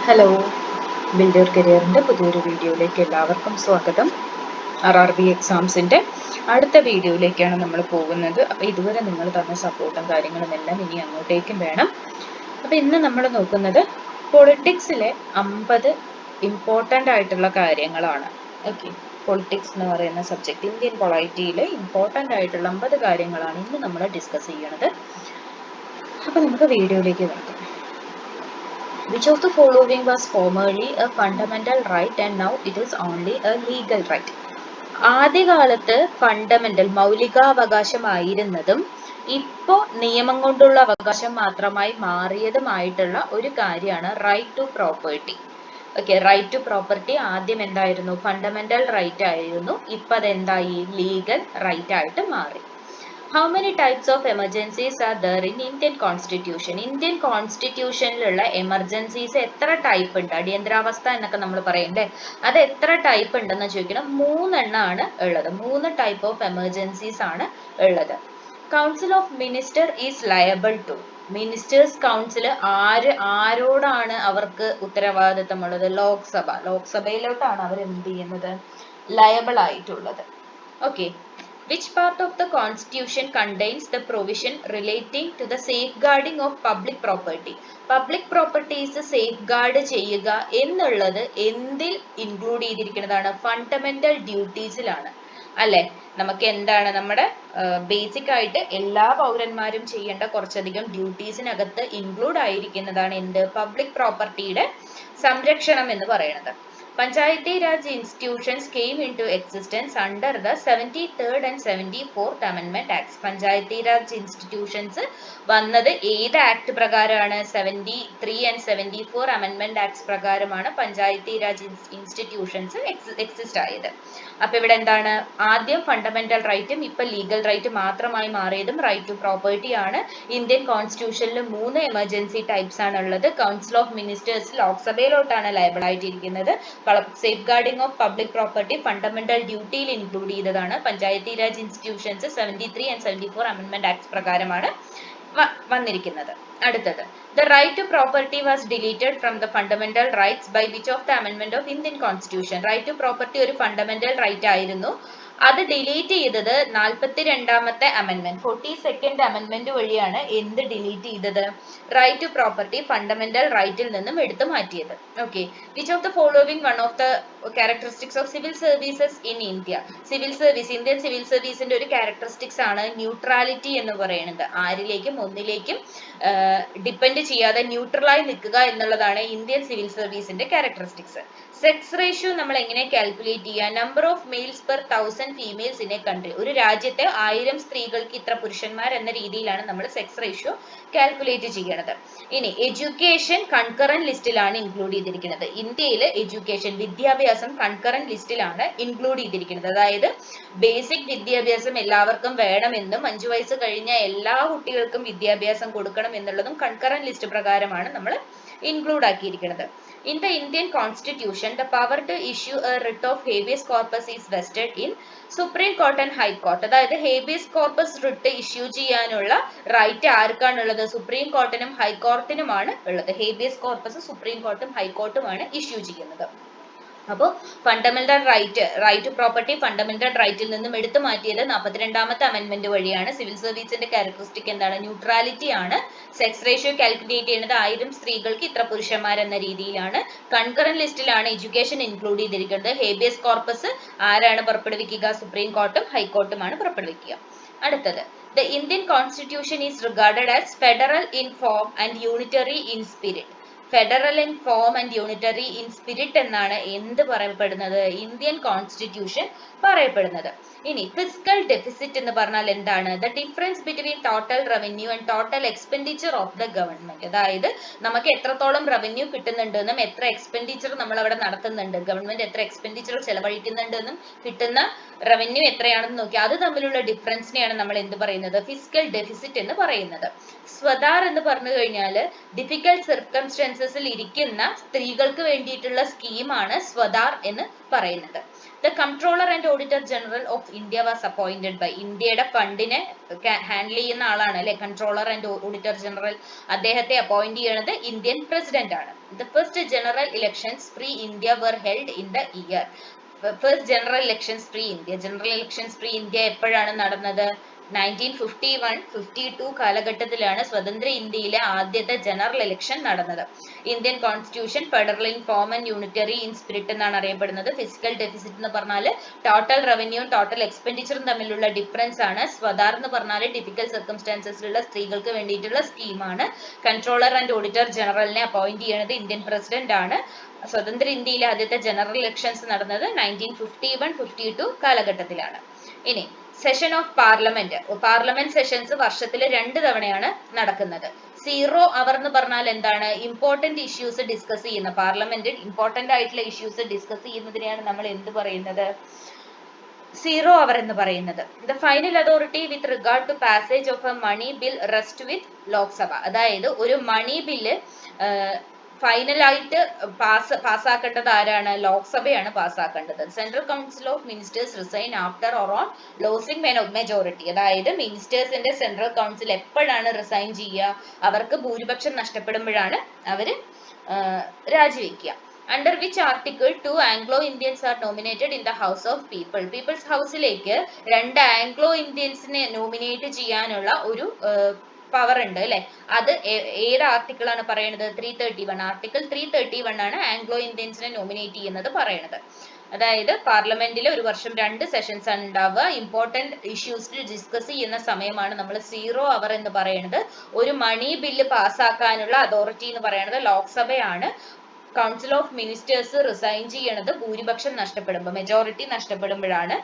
Hello, build കരിയറിൻ്റെ പുതിയൊരു വീഡിയോയിലേക്ക് എല്ലാവർക്കും സ്വാഗതം. RRB എക്സാംസിൻ്റെ അടുത്ത വീഡിയോയിലേക്കാണ് നമ്മൾ പോകുന്നത്. അപ്പോൾ ഇതുവരെ നിങ്ങൾ തന്ന സപ്പോർട്ടും കാര്യങ്ങളും എല്ലാം ഇനി അങ്ങോട്ടേക്കും വേണം. അപ്പോൾ ഇന്ന് നമ്മൾ നോക്കുന്നത് പൊളിറ്റിക്സിലെ 50 ഇമ്പോർട്ടൻ്റ് ആയിട്ടുള്ള കാര്യങ്ങളാണ്. ഓക്കെ, പൊളിറ്റിക്സ് എന്ന് പറയുന്ന സബ്ജക്റ്റ്, ഇന്ത്യൻ പൊളിറ്റിയിലെ ഇമ്പോർട്ടൻ്റ് ആയിട്ടുള്ള 50 കാര്യങ്ങളാണ് ഇന്ന് നമ്മൾ ഡിസ്കസ് ചെയ്യണത്. അപ്പോൾ നമുക്ക് വീഡിയോയിലേക്ക് കിടക്കാം. Which of the following was formerly a fundamental right and now it is only a legal right? ആദ്യകാലത്ത് ഫണ്ടമെന്റൽ മൗലികാവകാശമായിരുന്നതും ഇപ്പോൾ നിയമം കൊണ്ടുള്ള അവകാശം മാത്രമായി മാറിയതുമായിട്ടുള്ള ഒരു കാര്യമാണ് right to property. Okay, right to property ആദ്യം എന്തായിരുന്നു? ഫണ്ടമെന്റൽ റൈറ്റ് ആയിരുന്നു. ഇപ്പം അതെന്തായി? ലീഗൽ റൈറ്റ് ആയിട്ട് മാറി. How many types of emergencies are there in Indian Constitution? Indian Constitutionലുള്ള എമർജൻസീസ് എത്ര ടൈപ്പ് ഉണ്ട്? അടിയന്തരാവസ്ഥ എന്നൊക്കെ നമ്മൾ പറയണ്ടേ, അത് എത്ര ടൈപ്പ് ഉണ്ടെന്ന് ചോദിക്കണം. 3 എണ്ണമാണ് ഉള്ളത്. 3 ടൈപ്പ് ഓഫ് എമർജൻസീസ് ആണ് ഉള്ളത്. Council of minister is liable to. Ministers council ആരോടാണ് അവർക്ക് ഉത്തരവാദിത്തമുള്ളത്? ലോക്സഭയിലോട്ടാണ് അവർ എന്ത് ചെയ്യുന്നത്? ലയബിൾ ആയിട്ടുള്ളത്. Okay, which part of the constitution contains the provision relating to the safeguarding of public property? Public properties safeguard ചെയ്യുക എന്നുള്ളത് എന്തിൽ ഇൻക്ലൂഡ് ചെയ്തിരിക്കുന്നതാണ്? ഫണ്ടമെന്റൽ ഡ്യൂട്ടീസിലാണ് അല്ലെ? നമുക്ക് എന്താണ് നമ്മുടെ ബേസിക് ആയിട്ട് എല്ലാ പൗരന്മാരും ചെയ്യേണ്ട കുറച്ചധികം ഡ്യൂട്ടീസിനകത്ത് ഇൻക്ലൂഡ് ആയിരിക്കുന്നതാണ് എന്ത്? പബ്ലിക് പ്രോപ്പർട്ടിയുടെ സംരക്ഷണം എന്ന് പറയുന്നത്. Panchayati Raj institutions came into existence under the 73rd and 74th Amendment Acts. Panchayati Raj institutions വന്നത് ഏത് ആക്ട് പ്രകാരമാണ്? 73 and 74 Amendment Acts പ്രകാരമാണ് പഞ്ചായത്തി രാജ് ഇൻസ്റ്റിറ്റ്യൂഷൻസ് എക്സിസ്റ്റ് ആയത്. അപ്പൊ ഇവിടെ എന്താണ്? ആദ്യം ഫണ്ടമെന്റൽ റൈറ്റും ഇപ്പൊ ലീഗൽ റൈറ്റ് മാത്രമായി മാറിയതും റൈറ്റ് ടു പ്രോപ്പർട്ടി ആണ്. ഇന്ത്യൻ കോൺസ്റ്റിറ്റ്യൂഷനിൽ 3 എമർജൻസി ടൈപ്സ് ആണ് ഉള്ളത്. കൗൺസിൽ ഓഫ് മിനിസ്റ്റേഴ്സ് ലോക്സഭയിലോട്ടാണ് ലയബിൾ ആയിട്ടിരിക്കുന്നത്. Safeguarding of public property fundamental ഡ്യൂട്ടിയിൽ ഇൻക്ലൂഡ് ചെയ്തതാണ്. Panchayati Raj institutions 73 and 74 amendment act പ്രകാരമാണ് വന്നിരിക്കുന്നത്. അടുത്തത്, the right to property was deleted from the fundamental rights by which of the amendment of Indian Constitution? Right to property ഒരു fundamental right ആയിരുന്നു. അത് delete ചെയ്തത് 42ാമത്തെ അമെൻമെന്റ്, 42nd അമെൻമെന്റ് വഴിയാണ് എന്ത് ഡിലീറ്റ് ചെയ്തത്? റൈറ്റ് ടു പ്രോപ്പർട്ടി ഫണ്ടമെന്റൽ റൈറ്റിൽ നിന്നും എടുത്തു മാറ്റിയത്. Okay, which of the following one of the characteristics of civil services in India? Civil service, Indian civil സർവീസിന്റെ ഒരു ക്യാരക്ടറിസ്റ്റിക്സ് ആണ് ന്യൂട്രാലിറ്റി എന്ന് പറയുന്നത്. ആരിലേക്കും ഒന്നിലേക്കും ഡിപ്പെൻഡ് ചെയ്യാതെ ന്യൂട്രലായി നിൽക്കുക എന്നുള്ളതാണ് ഇന്ത്യൻ സിവിൽ സർവീസിന്റെ ക്യാരക്ടറിസ്റ്റിക്സ്. സെക്സ് റേഷ്യോ നമ്മൾ എങ്ങനെ കാൽക്കുലേറ്റ് ചെയ്യുക? Number of males per 1000 females in a country. ഒരു രാജ്യത്തെ 1000 സ്ത്രീകൾക്ക് ഇത്ര പുരുഷന്മാർ എന്ന രീതിയിലാണ് നമ്മൾ സെക്സ് റേഷ്യോ കാൽക്കുലേറ്റ് ചെയ്യണത്. ഇനി എഡ്യൂക്കേഷൻ കൺകറന്റ് ലിസ്റ്റിലാണ് ഇൻക്ലൂഡ് ചെയ്തിരിക്കുന്നത്. ഇന്ത്യയിൽ എഡ്യൂക്കേഷൻ വിദ്യാഭ്യാസം കൺകറന്റ് ലിസ്റ്റിലാണ് ഇൻക്ലൂഡ് ചെയ്തിരിക്കുന്നത്. അതായത് ബേസിക് വിദ്യാഭ്യാസം എല്ലാവർക്കും വേണമെന്നും 5 വയസ്സ് കഴിഞ്ഞ എല്ലാ കുട്ടികൾക്കും വിദ്യാഭ്യാസം കൊടുക്കണം എന്നുള്ളതും കൺകറന്റ് ലിസ്റ്റ് പ്രകാരമാണ് നമ്മൾ include ആക്കിയിരിക്കുന്നത്. In the Indian Constitution, the power to issue a writ of habeas corpus is vested in Supreme Court and High Court. അതായത് habeas corpus writ ഇഷ്യൂ ചെയ്യാനുള്ള റൈറ്റ് ആർക്കാണുള്ളത്? സുപ്രീം കോർട്ടിനും ഹൈക്കോർട്ടിനുമാണ് ഉള്ളത്. habeas corpus സുപ്രീം കോർട്ടും ഹൈക്കോർട്ടുമാണ് issue ചെയ്യുന്നത്. അപ്പോൾ fundamental right to property fundamental റൈറ്റിൽ നിന്നും എടുത്തു മാറ്റിയത് 42ാമത്തെ അമെൻമെന്റ് വഴിയാണ്. സിവിൽ സർവീസിന്റെ ക്യാരക്ടറിസ്റ്റിക് എന്താണ്? ന്യൂട്രാലിറ്റി ആണ്. സെക്സ് റേഷ്യോ കാൽക്കുലേറ്റ് ചെയ്യുന്നത് 1000 സ്ത്രീകൾക്ക് ഇത്ര പുരുഷന്മാർ എന്ന രീതിയിലാണ്. കൺകറന്റ് ലിസ്റ്റിലാണ് എഡ്യൂക്കേഷൻ ഇൻക്ലൂഡ് ചെയ്തിരിക്കുന്നത്. ഹേബിയസ് കോർപ്പസ് ആരാണ് പുറപ്പെടുവിക്കുക? സുപ്രീം കോർട്ടും ഹൈക്കോർട്ടുമാണ് പുറപ്പെടുവിക്കുക. അടുത്തത്, the Indian Constitution is regarded as federal in form and unitary in spirit. Federal in form and unitary in spirit എന്നാണ് എന്ത് പറയപ്പെടുന്നത്? ഇന്ത്യൻ കോൺസ്റ്റിറ്റ്യൂഷൻ പറയപ്പെടുന്നത്. ഇനി ഫിസ്ക്കൽ ഡെഫിസിറ്റ് എന്ന് പറഞ്ഞാൽ എന്താണ്? The difference between total revenue and total expenditure of the government. അതായത് നമുക്ക് എത്രത്തോളം റവന്യൂ കിട്ടുന്നുണ്ടെന്നും എത്ര എക്സ്പെൻഡിച്ചർ നമ്മൾ അവിടെ നടത്തുന്നുണ്ട്, ഗവൺമെന്റ് എത്ര എക്സ്പെൻഡിച്ചർ ചെലവഴിക്കുന്നുണ്ടെന്നും കിട്ടുന്ന റവന്യൂ എത്രയാണെന്ന് നോക്കി അത് തമ്മിലുള്ള ഡിഫറൻസിനെയാണ് നമ്മൾ എന്ത് പറയുന്നത്? ഫിസ്ക്കൽ ഡെഫിസിറ്റ് എന്ന് പറയുന്നത്. സ്വദാർ എന്ന് പറഞ്ഞു കഴിഞ്ഞാൽ ഡിഫിക്കൽട്ട് സർക്കംസ്റ്റൻസസ് സർക്കംസ്റ്റാൻസസിൽ ഇരിക്കുന്ന സ്ത്രീകൾക്ക് വേണ്ടിയിട്ടുള്ള സ്കീമാണ് സ്വദാർ എന്ന് പറയുന്നത്. The controller and auditor general of India was appointed by, ഇന്ത്യയുടെ ഫണ്ടിനെ ഹാൻഡിൽ ചെയ്യുന്ന ആളാണ് അല്ലെ കൺട്രോളർ ആൻഡ് ഓഡിറ്റർ ജനറൽ. അദ്ദേഹത്തെ അപ്പോയിന്റ് ചെയ്യുന്നത് ഇന്ത്യൻ പ്രസിഡന്റ് ആണ്. The first general elections free India were held in the year. First general elections free India, general elections free India എപ്പോഴാണ് നടന്നത്? 1951-52 കാലഘട്ടത്തിലാണ് സ്വതന്ത്ര ഇന്ത്യയിലെ ആദ്യത്തെ ജനറൽ ഇലക്ഷൻ നടന്നത്. Indian constitution federal in form and unitary in spirit എന്നാണ് അറിയപ്പെടുന്നത്. Physical deficit എന്ന് പറഞ്ഞാൽ ടോട്ടൽ റവന്യൂവും ടോട്ടൽ എക്സ്പെൻഡിച്ചറും തമ്മിലുള്ള ഡിഫറൻസ് ആണ്. സ്വദാർ എന്ന് പറഞ്ഞാൽ ഡിഫിക്കൽട്ട് സർക്കംസ്റ്റാൻസസിലുള്ള സ്ത്രീകൾക്ക് വേണ്ടിയിട്ടുള്ള സ്കീമാണ്. കൺട്രോളർ ആൻഡ് ഓഡിറ്റർ ജനറലിനെ അപ്പോയിന്റ് ചെയ്യുന്നത് ഇന്ത്യൻ പ്രസിഡന്റ് ആണ്. സ്വതന്ത്ര ഇന്ത്യയിലെ ആദ്യത്തെ ജനറൽ ഇലക്ഷൻസ് നടന്നത് 1951-52 കാലഘട്ടത്തിലാണ്. ഇനി session of parliament, parliament sessions വർഷത്തിൽ 2 തവണയാണ് നടക്കുന്നത്. 0 അവർ എന്ന് പറഞ്ഞാൽ എന്താണ്? ഇമ്പോർട്ടന്റ് ഇഷ്യൂസ് ഡിസ്കസ് ചെയ്യുന്ന, പാർലമെന്റിൽ ഇമ്പോർട്ടന്റ് ആയിട്ടുള്ള ഇഷ്യൂസ് ഡിസ്കസ് ചെയ്യുന്നതിനെയാണ് നമ്മൾ എന്ത് പറയുന്നത്? 0 അവർ എന്ന് പറയുന്നത്. The final authority with regard to passage of a money bill rest with Lok Sabha. അതായത് ഒരു മണി ബില്ല് ഫൈനലായിട്ട് പാസ്സാക്കേണ്ടത് ആരാണ്? ലോക്സഭയാണ് പാസ്സാക്കേണ്ടത്. Central council of ministers resign after or on losing majority. അതായത് മിനിസ്റ്റേഴ്സിന്റെ സെൻട്രൽ കൗൺസിൽ എപ്പോഴാണ് റിസൈൻ ചെയ്യുക? അവർക്ക് ഭൂരിപക്ഷം നഷ്ടപ്പെടുമ്പോഴാണ് അവര് രാജിവെക്കുക. Under which article 2 Anglo-Indians are nominated in the House of People. People's Houseലേക്ക് 2 Anglo-Indiansനെ നോമിനേറ്റ് ചെയ്യാനുള്ള ഒരു പവർ ഉണ്ട് അല്ലെ. അത് ഏത് ആർട്ടിക്കിൾ ആണ് പറയുന്നത്? 331. ആർട്ടിക്കിൾ 331 ആണ് ആംഗ്ലോ ഇന്ത്യൻസിനെ നോമിനേറ്റ് ചെയ്യുന്നത് പറയുന്നത്. അതായത് പാർലമെന്റിൽ ഒരു വർഷം 2 സെഷൻസ് ആണ് ഉണ്ടാവുക. ഇമ്പോർട്ടന്റ് ഇഷ്യൂസ് ഡിസ്കസ് ചെയ്യുന്ന സമയമാണ് നമ്മൾ 0 അവർ എന്ന് പറയുന്നത്. ഒരു മണി ബില്ല് പാസ്സാക്കാനുള്ള അതോറിറ്റി എന്ന് പറയുന്നത് ലോക്സഭയാണ്. കൗൺസിൽ ഓഫ് മിനിസ്റ്റേഴ്സ് റിസൈൻ ചെയ്യണത് ഭൂരിപക്ഷം നഷ്ടപ്പെടുമ്പോൾ, മെജോറിറ്റി നഷ്ടപ്പെടുമ്പോഴാണ്.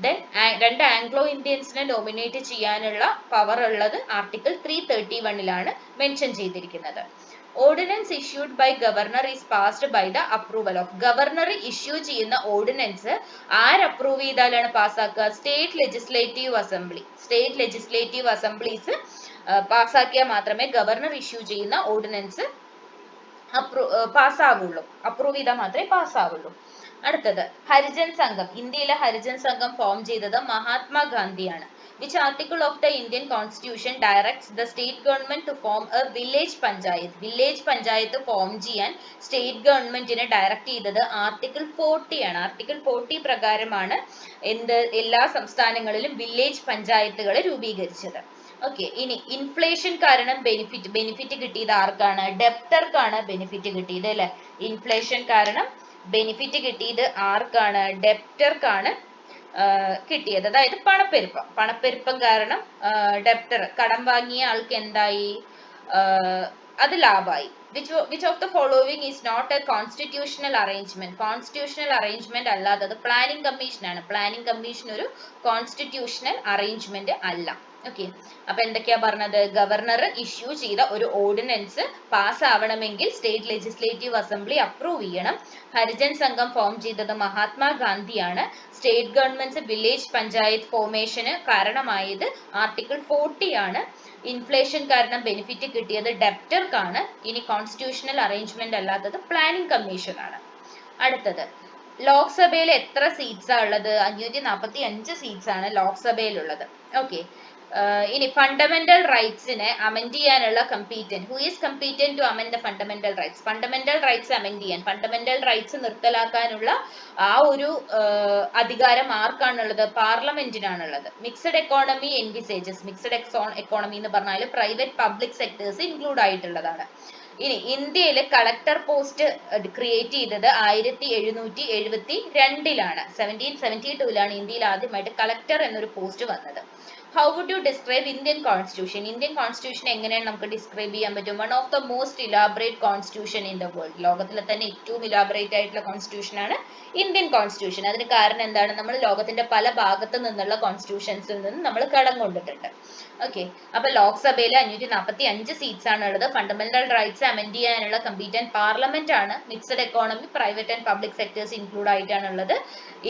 ദെൻ 2 ആംഗ്ലോ ഇന്ത്യൻസിനെ നോമിനേറ്റ് ചെയ്യാനുള്ള പവർ ഉള്ളത് ആർട്ടിക്കിൾ 331 മെൻഷൻ ചെയ്തിരിക്കുന്നത്. Ordinance issued by governor is passed by the approval of. Governor issue ചെയ്യുന്ന ഓർഡിനൻസ് ആര് അപ്രൂവ് ചെയ്താലാണ് പാസ്സാക്കുക? State legislative assembly. State legislative assemblies പാസ്സാക്കിയാൽ മാത്രമേ ഗവർണർ ഇഷ്യൂ ചെയ്യുന്ന ഓർഡിനൻസ് പാസ്സാവുള്ളൂ. അപ്രൂവ് ചെയ്താൽ മാത്രമേ പാസ്സാവുള്ളൂ. അടുത്തത് ഹരിജൻ സംഘം. ഇന്ത്യയിലെ ഹരിജൻ സംഘം ഫോം ചെയ്തത് മഹാത്മാഗാന്ധിയാണ്. Which article of the Indian Constitution directs the state government to form a village panchayat? Village panchayat form ചെയ്യാൻ സ്റ്റേറ്റ് ഗവൺമെന്റിനെ ഡയറക്റ്റ് ചെയ്തത് ആർട്ടിക്കിൾ 40 ആണ്. ആർട്ടിക്കിൾ 40 പ്രകാരമാണ് എല്ലാ സംസ്ഥാനങ്ങളിലും വില്ലേജ് പഞ്ചായത്തുകളെ രൂപീകരിച്ചത്. ഓക്കെ, ഇനി ഇൻഫ്ലേഷൻ കാരണം ബെനിഫിറ്റ് കിട്ടിയത് ആർക്കാണ്? ഡെപ്റ്റർക്കാണ് ബെനിഫിറ്റ് കിട്ടിയത് അല്ലെ. ഇൻഫ്ലേഷൻ കാരണം ബെനിഫിറ്റ് കിട്ടിയത് ആർക്കാണ്? ഡെപ്റ്റർക്കാണ് കിട്ടിയത്. അതായത് പണപ്പെരുപ്പം കാരണം ഡെപ്റ്റർ, കടം വാങ്ങിയ ആൾക്ക് എന്തായി? അത് ലാഭമായി. Which of the following is not a constitutional arrangement? Constitutional arrangement അല്ലാത്തത് പ്ലാനിംഗ് കമ്മീഷൻ ആണ്. പ്ലാനിംഗ് കമ്മീഷൻ ഒരു കോൺസ്റ്റിറ്റ്യൂഷണൽ അറേഞ്ച്മെന്റ് അല്ല. ഓക്കെ, അപ്പൊ എന്തൊക്കെയാ പറഞ്ഞത്? ഗവർണർ ഇഷ്യൂ ചെയ്ത ഒരു ഓർഡിനൻസ് പാസ് ആവണമെങ്കിൽ സ്റ്റേറ്റ് ലെജിസ്ലേറ്റീവ് അസംബ്ലി അപ്രൂവ് ചെയ്യണം. ഹരിജൻ സംഘം ഫോം ചെയ്തത് മഹാത്മാഗാന്ധിയാണ്. സ്റ്റേറ്റ് ഗവൺമെന്റ്സ് വില്ലേജ് പഞ്ചായത്ത് ഫോർമേഷന് കാരണമായത് ആർട്ടിക്കിൾ 40 ആണ്. ഇൻഫ്ലേഷൻ കാരണം ബെനിഫിറ്റ് കിട്ടിയത് ഡെപ്റ്റർക്കാണ്. ഇനി കോൺസ്റ്റിറ്റ്യൂഷണൽ അറേഞ്ച്മെന്റ് അല്ലാത്തത് പ്ലാനിംഗ് കമ്മീഷൻ ആണ്. അടുത്തത് ലോക്സഭയിൽ എത്ര സീറ്റ്സ് ആ ഉള്ളത്? 545 സീറ്റ്സ് ആണ് ലോക്സഭയിലുള്ളത്. ഓക്കെ, ഇനി ഫണ്ടമെന്റൽ റൈറ്റ്സിനെ അമെൻഡ് ചെയ്യാനുള്ള competent. Who is competent to amend the fundamental rights? Fundamental rights amend ചെയ്യാൻ, ഫണ്ടമെന്റൽ റൈറ്റ്സ് നിർത്തലാക്കാനുള്ള ആ ഒരു അധികാരം ആർക്കാണുള്ളത്? പാർലമെന്റിനാണുള്ളത്. Mixed economy envisages. Mixed economy എന്ന് പറഞ്ഞാൽ പ്രൈവറ്റ് പബ്ലിക് സെക്ടേഴ്സ് ഇൻക്ലൂഡ് ആയിട്ടുള്ളതാണ്. ഇനി ഇന്ത്യയിൽ കളക്ടർ പോസ്റ്റ് ക്രിയേറ്റ് ചെയ്തത് 1772 1772 ഇന്ത്യയിൽ ആദ്യമായിട്ട് കളക്ടർ എന്നൊരു പോസ്റ്റ് വന്നത്. How would you describe Indian Constitution? Indian Constitution എങ്ങനെയാണ് നമുക്ക് ഡിസ്ക്രൈബ് ചെയ്യാൻ പറ്റും? One of the most elaborate constitution in the world. ലോകത്തിലെ തന്നെ ഏറ്റവും ഇലാബറേറ്റ് ആയിട്ടുള്ള കോൺസ്റ്റിറ്റ്യൂഷൻ ആണ് ഇന്ത്യൻ കോൺസ്റ്റിറ്റ്യൂഷൻ. അതിന് കാരണം എന്താണ്? നമ്മൾ ലോകത്തിന്റെ പല ഭാഗത്തു നിന്നുള്ള കോൺസ്റ്റിറ്റ്യൂഷൻസിൽ നിന്ന് നമ്മൾ കടം കൊണ്ടിട്ടുണ്ട്. ഓക്കെ, അപ്പൊ ലോക്സഭയിൽ 545 സീറ്റ്സ് ആണ് ഉള്ളത്. ഫണ്ടമെന്റൽ റൈറ്റ്സ് അമെൻഡ് ചെയ്യാനുള്ള കമ്പീറ്റന്റ് പാർലമെന്റ് ആണ്. Mixed economy, private and public sectors include ആയിട്ടാണുള്ളത്.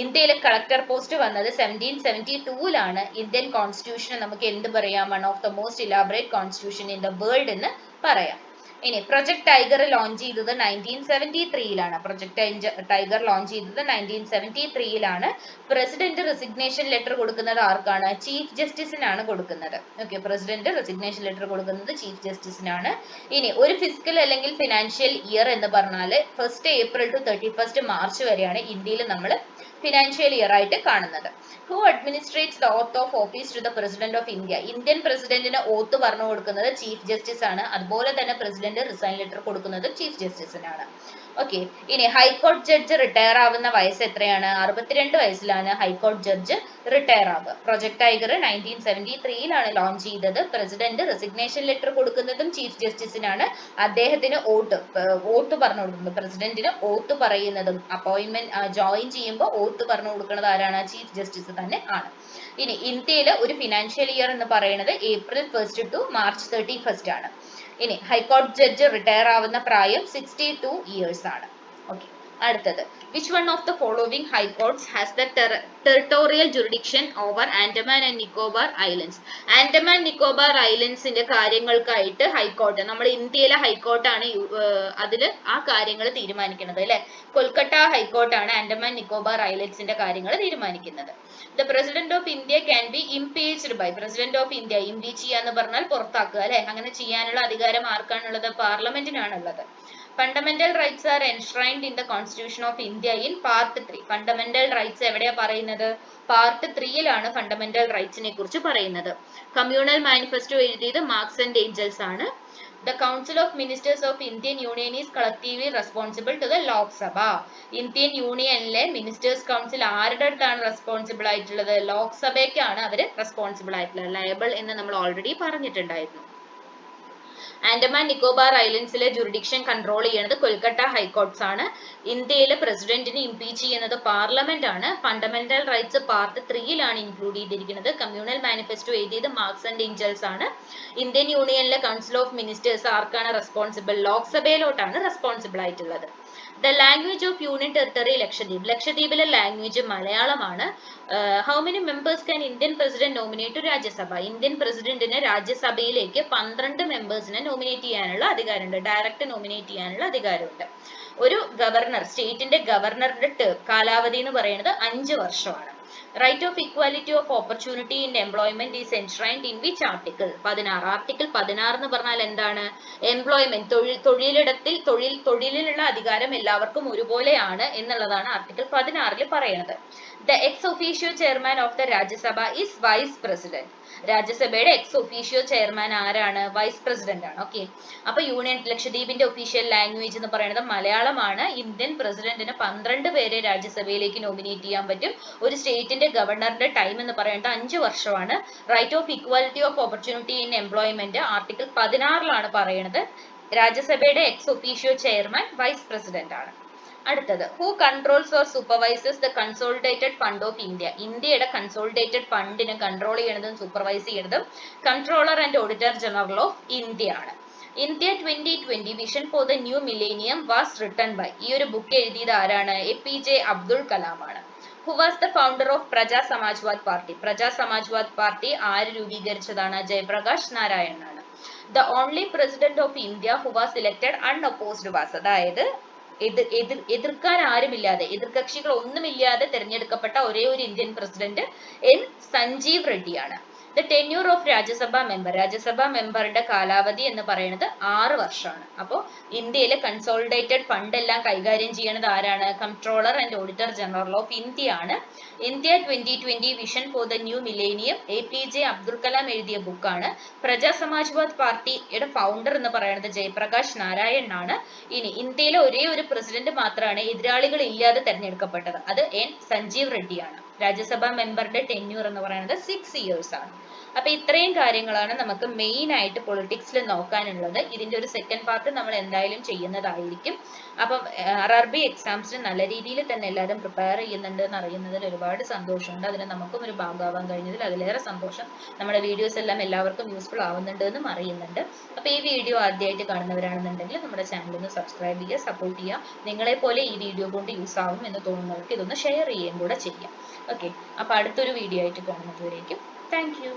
ഇന്ത്യയിലെ കളക്ടർ പോസ്റ്റ് വന്നത് 1772 ഇന്ത്യൻ കോൺസ്റ്റിറ്റ്യൂഷൻ നമുക്ക് എന്ത് പറയാം? One of the most elaborate constitution in the world എന്ന് പറയാം. ഇനി പ്രൊജക്ട് ടൈഗർ ലോഞ്ച് ചെയ്തത് 1973 പ്രൊജക്ട് ടൈഗർ ലോഞ്ച് ചെയ്തത് 1973 പ്രസിഡന്റ് റെസിഗ്നേഷൻ ലെറ്റർ കൊടുക്കുന്നത് ആർക്കാണ്? ചീഫ് ജസ്റ്റിസിനാണ് കൊടുക്കുന്നത്. ഓക്കെ, പ്രസിഡന്റ് റെസിഗ്നേഷൻ ലെറ്റർ കൊടുക്കുന്നത് ചീഫ് ജസ്റ്റിസിനാണ്. ഇനി ഒരു ഫിസിക്കൽ അല്ലെങ്കിൽ ഫിനാൻഷ്യൽ ഇയർ എന്ന് പറഞ്ഞാൽ 1 April to 31 March വരെയാണ് ഇന്ത്യയിൽ നമ്മൾ ഫിനാൻഷ്യൽ ഇയർ ആയിട്ട് കാണുന്നത്. Who administrates the oath of office to the president of India? Indian പ്രസിഡന്റിന് ഓത്ത് പറഞ്ഞു കൊടുക്കുന്നത് ചീഫ് ജസ്റ്റിസ് ആണ്. അതുപോലെ തന്നെ പ്രസിഡന്റ് റിസൈൻ ലെറ്റർ കൊടുക്കുന്നത് ചീഫ് ജസ്റ്റിസിനാണ്. ഓക്കെ, ഇനി ഹൈക്കോടതി ജഡ്ജ് റിട്ടയർ ആവുന്ന വയസ്സ് എത്രയാണ്? 62 വയസ്സിലാണ് ഹൈക്കോടതി ജഡ്ജ് റിട്ടയർ ആവുക. പ്രൊജക്ട് ടൈഗർ 1973 ലോഞ്ച് ചെയ്തത്. പ്രസിഡന്റ് റെസിഗ്നേഷൻ ലെറ്റർ കൊടുക്കുന്നതും ചീഫ് ജസ്റ്റിസിനാണ്. അദ്ദേഹത്തിന് ഓത്ത് പറഞ്ഞു കൊടുക്കുന്നത്, പ്രസിഡന്റിന് ഓത്ത് പറയുന്നതും അപ്പോയിന്റ്മെന്റ് ജോയിൻ ചെയ്യുമ്പോൾ ഓത്ത് പറഞ്ഞു കൊടുക്കുന്നത് ആരാണ്? ചീഫ് ജസ്റ്റിസ് തന്നെ ആണ്. ഇനി ഇന്ത്യയിൽ ഒരു ഫിനാൻഷ്യൽ ഇയർ എന്ന് പറയുന്നത് April 1 to March 31 ആണ്. ഇനി ഹൈക്കോടതി ജഡ്ജ് റിട്ടയർ ആവുന്ന പ്രായം 62 years ആണ്. ഓക്കെ, അടുത്തത് which one of the following high courts has the territorial jurisdiction over Andaman and Nicobar islands? Andaman Nicobar ഐലൻഡ്സിന്റെ കാര്യങ്ങൾക്കായിട്ട് ഹൈക്കോർട്ട്, നമ്മുടെ ഇന്ത്യയിലെ ഹൈക്കോർട്ടാണ് അതിൽ ആ കാര്യങ്ങൾ തീരുമാനിക്കുന്നത് അല്ലെ. കൊൽക്കത്ത ഹൈക്കോർട്ടാണ് ആൻഡമാൻ നിക്കോബാർ ഐലൻഡ്സിന്റെ കാര്യങ്ങൾ തീരുമാനിക്കുന്നത്. The president of India can be impeached by? President of India impeach ചെയ്യാന്ന് പറഞ്ഞാൽ പുറത്താക്കുക അല്ലെ. അങ്ങനെ ചെയ്യാനുള്ള അധികാരം ആർക്കാണുള്ളത്? പാർലമെന്റിനാണുള്ളത്. Fundamental rights are enshrined in the constitution of India in part 3. Fundamental rights എവിടെയാ പറയുന്നത്? പാർട്ട് 3 ഫണ്ടമെന്റൽ റൈറ്റ്സിനെ കുറിച്ച് പറയുന്നത്. കമ്മ്യൂണൽ മാനിഫെസ്റ്റോ എഴുതിയത് മാർക്സ് ആൻഡ് ഏഞ്ചൽസ് ആണ്. The Council of Ministers of Indian Union is collectively responsible to the Lok Sabha. Indian യൂണിയനിലെ ministers council ആരുടെ അടുത്താണ് റെസ്പോൺസിബിൾ ആയിട്ടുള്ളത്? ലോക്സഭയ്ക്കാണ് അവർ റെസ്പോൺസിബിൾ ആയിട്ടുള്ളത്. ലയബിൾ എന്ന് നമ്മൾ ഓൾറെഡി പറഞ്ഞിട്ടുണ്ടായിരുന്നു. ആൻഡമാൻ നിക്കോബാർ ഐലൻഡ്സിലെ ജുറിഡിക്ഷൻ കൺട്രോൾ ചെയ്യുന്നത് കൊൽക്കത്ത ഹൈക്കോർട്ട്സ് ആണ്. ഇന്ത്യയിലെ പ്രസിഡന്റിനെ ഇംപീച്ച് ചെയ്യുന്നത് പാർലമെന്റ് ആണ്. ഫണ്ടമെന്റൽ റൈറ്റ്സ് പാർട്ട് 3 ഇൻക്ലൂഡ് ചെയ്തിരിക്കുന്നത്. കമ്മ്യൂണൽ മാനിഫെസ്റ്റോ എഴുതിയത് മാർക്സ് ആൻഡ് ഏഞ്ചൽസ് ആണ്. ഇന്ത്യൻ യൂണിയനിലെ കൗൺസിൽ ഓഫ് മിനിസ്റ്റേഴ്സ് ആർക്കാണ് റെസ്പോൺസിബിൾ? ലോക്സഭയിലോട്ടാണ് റെസ്പോൺസിബിൾ ആയിട്ടുള്ളത്. The language of Union Territory Lakshadweep. ലക്ഷദ്വീപിലെ ലാംഗ്വേജ് മലയാളമാണ്. How many members can Indian President nominate to Rajya Sabha? Indian പ്രസിഡന്റിന് രാജ്യസഭയിലേക്ക് 12 മെമ്പേഴ്സിനെ നോമിനേറ്റ് ചെയ്യാനുള്ള അധികാരമുണ്ട്. ഡയറക്റ്റ് നോമിനേറ്റ് ചെയ്യാനുള്ള അധികാരമുണ്ട്. ഒരു ഗവർണർ, സ്റ്റേറ്റിന്റെ ഗവർണറുടെ കാലാവധി എന്ന് പറയുന്നത് 5 വർഷമാണ്. Right of equality of opportunity in employment is enshrined in which article? 16. Article 16 എന്ന് പറഞ്ഞാൽ എന്താണ്? എംപ്ലോയ്മെന്റ്, തൊഴിലിനുള്ള അധികാരം എല്ലാവർക്കും ഒരുപോലെയാണ് എന്നുള്ളതാണ് ആർട്ടിക്കിൾ 16 പറയുന്നത്. The ex officio chairman of the Rajya Sabha is vice president. രാജ്യസഭയുടെ എക്സ് ഒഫീഷ്യോ ചെയർമാൻ ആരാണ്? വൈസ് പ്രസിഡന്റ് ആണ്. ഓക്കെ, അപ്പൊ ലക്ഷദ്വീപിന്റെ ഒഫീഷ്യൽ ലാംഗ്വേജ് എന്ന് പറയുന്നത് മലയാളമാണ്. ഇന്ത്യൻ പ്രസിഡന്റിന് 12 പേരെ രാജ്യസഭയിലേക്ക് നോമിനേറ്റ് ചെയ്യാൻ പറ്റും. ഒരു സ്റ്റേറ്റിന്റെ ഗവർണറുടെ ടൈം എന്ന് പറയുന്നത് 5 വർഷമാണ്. Right of equality of opportunity in employment article 16 പറയുന്നത് രാജ്യസഭയുടെ ex officio chairman vice president ആണ്. അടുത്തത് who controls or supervises the consolidated fund of India? ഇന്ത്യയുടെ കൺസോളിഡേറ്റഡ് ഫണ്ടിനെ കൺട്രോൾ ചെയ്യുന്നതും സൂപ്പർവൈസ് ചെയ്യുന്നതും controller and auditor general of India ആണ്. India 2020 vision for the new millennium was written by? ഈ ഒരു book എഴുതിയത് ആരാണ്? APJ അബ്ദുൾ കലാം ആണ്. Who was the founder of Praja Samajwad party? Praja Samajwad party ആര് രൂപീകരിച്ചതാണ്? ജയപ്രകാശ് നാരായൺ ആണ്. The only president of India who was elected unopposed was? അതായത് എതിർക്കാൻ ആരുമില്ലാതെ, എതിർകക്ഷികൾ ഒന്നുമില്ലാതെ തിരഞ്ഞെടുക്കപ്പെട്ട ഒരേ ഒരു ഇന്ത്യൻ പ്രസിഡന്റ് N. സഞ്ജീവ് റെഡ്ഡിയാണ്. The tenure of Rajya Sabha member? Rajya Sabha മെമ്പറുടെ കാലാവധി എന്ന് പറയുന്നത് 6 വർഷമാണ്. അപ്പോൾ ഇന്ത്യയിലെ കൺസോളിഡേറ്റഡ് ഫണ്ട് എല്ലാം കൈകാര്യം ചെയ്യുന്നത് ആരാണ്? Controller and auditor general of India ആണ്. India 2020 vision for the new millennium APJ Abdul Kalam എഴുതിയ ബുക്കാണ്. പ്രജാ സമാജ്വാദ് പാർട്ടിയുടെ ഫൗണ്ടർ എന്ന് പറയുന്നത് ജയപ്രകാശ് നാരായൺ ആണ്. ഇനി ഇന്ത്യയിലെ ഒരേ ഒരു പ്രസിഡന്റ് മാത്രമാണ് എതിരാളികൾ ഇല്ലാതെ തെരഞ്ഞെടുക്കപ്പെട്ടത്. അത് N. സഞ്ജീവ് റെഡ്ഡിയാണ്. രാജ്യസഭാ മെമ്പറുടെ ടെന്യൂർ എന്ന് പറയുന്നത് 6 years ആണ്. അപ്പൊ ഇത്രയും കാര്യങ്ങളാണ് നമുക്ക് മെയിൻ ആയിട്ട് പൊളിറ്റിക്സിൽ നോക്കാനുള്ളത്. ഇതിന്റെ ഒരു സെക്കൻഡ് പാർട്ട് നമ്മൾ എന്തായാലും ചെയ്യുന്നതായിരിക്കും. അപ്പം RRB എക്സാംസിന് നല്ല രീതിയിൽ തന്നെ എല്ലാവരും പ്രിപ്പയർ ചെയ്യുന്നുണ്ട് എന്ന് അറിയുന്നതിൽ ഒരുപാട് സന്തോഷമുണ്ട്. അതിന് നമുക്കും ഒരു ഭാഗമാവാൻ കഴിഞ്ഞതിൽ അതിലേറെ സന്തോഷം. നമ്മുടെ വീഡിയോസ് എല്ലാം എല്ലാവർക്കും യൂസ്ഫുൾ ആവുന്നുണ്ട് എന്നും അറിയുന്നുണ്ട്. അപ്പൊ ഈ വീഡിയോ ആദ്യമായിട്ട് കാണുന്നവരാണെന്നുണ്ടെങ്കിൽ നമ്മുടെ ചാനൽ ഒന്ന് സബ്സ്ക്രൈബ് ചെയ്യുക, സപ്പോർട്ട് ചെയ്യുക. നിങ്ങളെ പോലെ ഈ വീഡിയോ കൊണ്ട് യൂസ് ആവും എന്ന് തോന്നുന്നവർക്ക് ഇതൊന്ന് ഷെയർ ചെയ്യുകയും കൂടെ ചെയ്യാം. ഓക്കെ, അപ്പൊ അടുത്തൊരു വീഡിയോ ആയിട്ട് കാണുന്നതുവരേക്കും താങ്ക് യു.